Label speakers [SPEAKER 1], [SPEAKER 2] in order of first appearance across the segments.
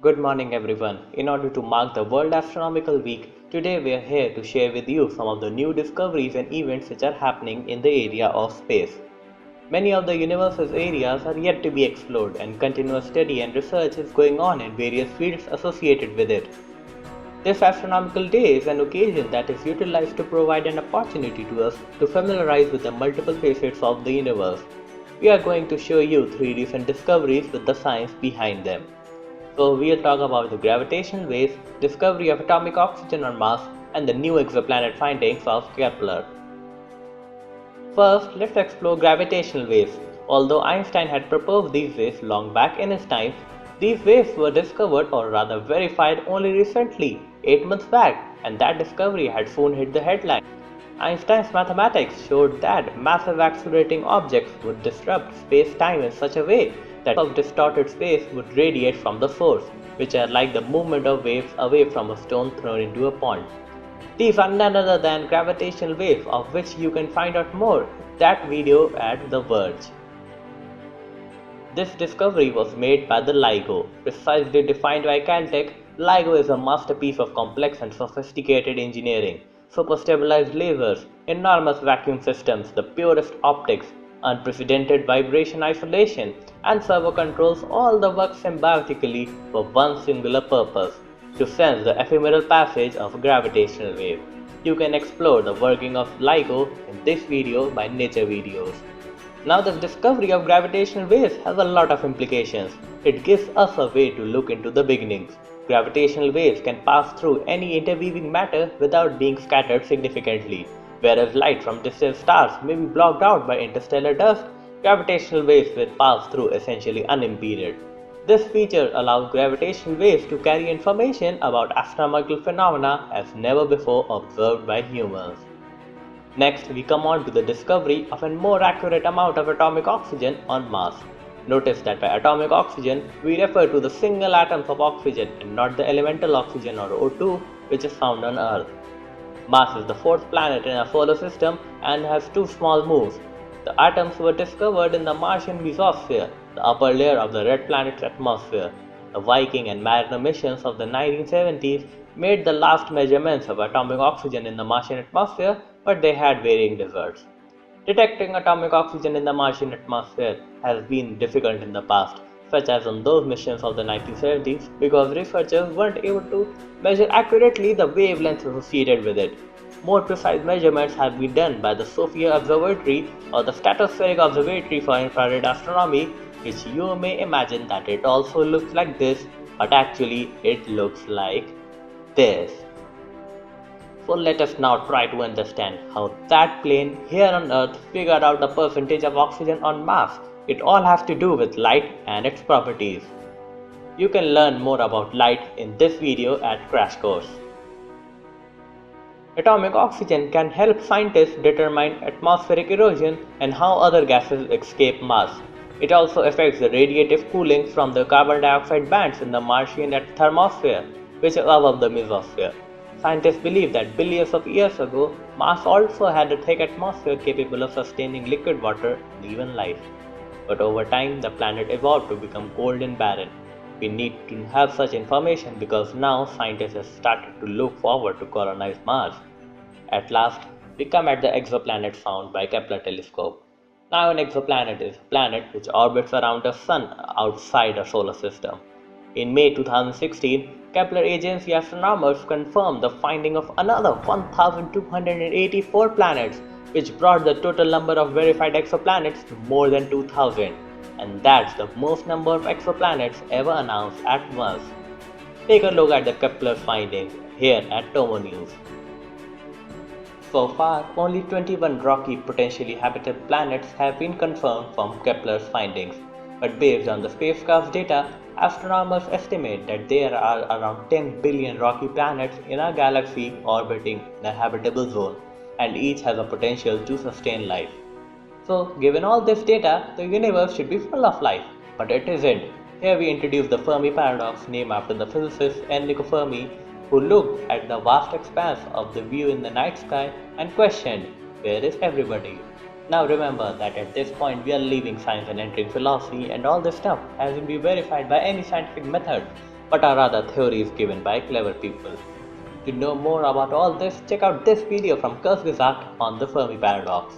[SPEAKER 1] Good morning everyone. In order to mark the World Astronomical Week, today we are here to share with you some of the new discoveries and events which are happening in the area of space. Many of the universe's areas are yet to be explored and continuous study and research is going on in various fields associated with it. This astronomical day is an occasion that is utilized to provide an opportunity to us to familiarize with the multiple facets of the universe. We are going to show you 3 recent discoveries with the science behind them. So we'll talk about the gravitational waves, discovery of atomic oxygen on Mars, and the new exoplanet findings of Kepler. First, let's explore gravitational waves. Although Einstein had proposed these waves long back in his time, these waves were discovered or rather verified only recently, 8 months back, and that discovery had soon hit the headlines. Einstein's mathematics showed that massive accelerating objects would disrupt space-time in such a way that of distorted space would radiate from the source, which are like the movement of waves away from a stone thrown into a pond. These are none other than gravitational waves, of which you can find out more in that video at The Verge. This discovery was made by the LIGO. Precisely defined by Caltech, LIGO is a masterpiece of complex and sophisticated engineering. Superstabilized lasers, enormous vacuum systems, the purest optics, unprecedented vibration isolation, and servo controls all the work symbiotically for one singular purpose: to sense the ephemeral passage of gravitational wave. You can explore the working of LIGO in this video by Nature Videos. Now the discovery of gravitational waves has a lot of implications. It gives us a way to look into the beginnings. Gravitational waves can pass through any interweaving matter without being scattered significantly. Whereas light from distant stars may be blocked out by interstellar dust, gravitational waves will pass through essentially unimpeded. This feature allows gravitational waves to carry information about astronomical phenomena as never before observed by humans. Next, we come on to the discovery of a more accurate amount of atomic oxygen on Mars. Notice that by atomic oxygen, we refer to the single atoms of oxygen and not the elemental oxygen or O2 which is found on Earth. Mars is the fourth planet in our solar system and has 2 small moons. The atoms were discovered in the Martian mesosphere, the upper layer of the red planet's atmosphere. The Viking and Mariner missions of the 1970s made the last measurements of atomic oxygen in the Martian atmosphere, but they had varying results. Detecting atomic oxygen in the Martian atmosphere has been difficult in the past, such as on those missions of the 1970s, because researchers weren't able to measure accurately the wavelengths associated with it. More precise measurements have been done by the Sophia Observatory or the Stratospheric Observatory for Infrared Astronomy, which you may imagine that it also looks like this, but actually it looks like this. So let us now try to understand how that plane here on Earth figured out the percentage of oxygen on Mars. It all has to do with light and its properties. You can learn more about light in this video at Crash Course. Atomic oxygen can help scientists determine atmospheric erosion and how other gases escape Mars. It also affects the radiative cooling from the carbon dioxide bands in the Martian thermosphere, which is above the mesosphere. Scientists believe that billions of years ago, Mars also had a thick atmosphere capable of sustaining liquid water and even life. But over time, the planet evolved to become cold and barren. We need to have such information because now scientists have started to look forward to colonize Mars. At last, we come at the exoplanets found by Kepler telescope. Now an exoplanet is a planet which orbits around a sun outside our solar system. In May 2016, Kepler agency astronomers confirmed the finding of another 1,284 planets, which brought the total number of verified exoplanets to more than 2,000. And that's the most number of exoplanets ever announced at once. Take a look at the Kepler findings here at Tomo News. So far, only 21 rocky potentially habitable planets have been confirmed from Kepler's findings. But based on the spacecraft's data, astronomers estimate that there are around 10 billion rocky planets in our galaxy orbiting in a habitable zone, and each has a potential to sustain life. So, given all this data, the universe should be full of life, but it isn't. Here we introduce the Fermi paradox, named after the physicist Enrico Fermi, who looked at the vast expanse of the view in the night sky and questioned, where is everybody? Now remember that at this point we are leaving science and entering philosophy, and all this stuff hasn't been verified by any scientific method but are rather theories given by clever people. To know more about all this, check out this video from Kurzgesagt on the Fermi paradox.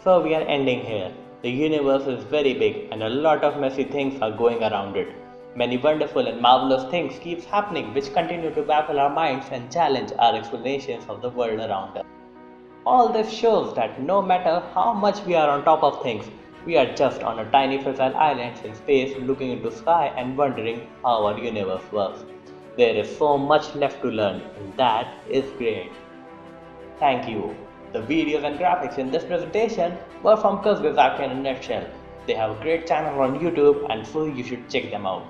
[SPEAKER 1] So we are ending here. The universe is very big and a lot of messy things are going around it. Many wonderful and marvelous things keeps happening which continue to baffle our minds and challenge our explanations of the world around us. All this shows that no matter how much we are on top of things, we are just on a tiny fragile island in space looking into sky and wondering how our universe works. There is so much left to learn, and that is great. Thank you. The videos and graphics in this presentation were from Kurzgesagt in a nutshell. They have a great channel on YouTube and so you should check them out.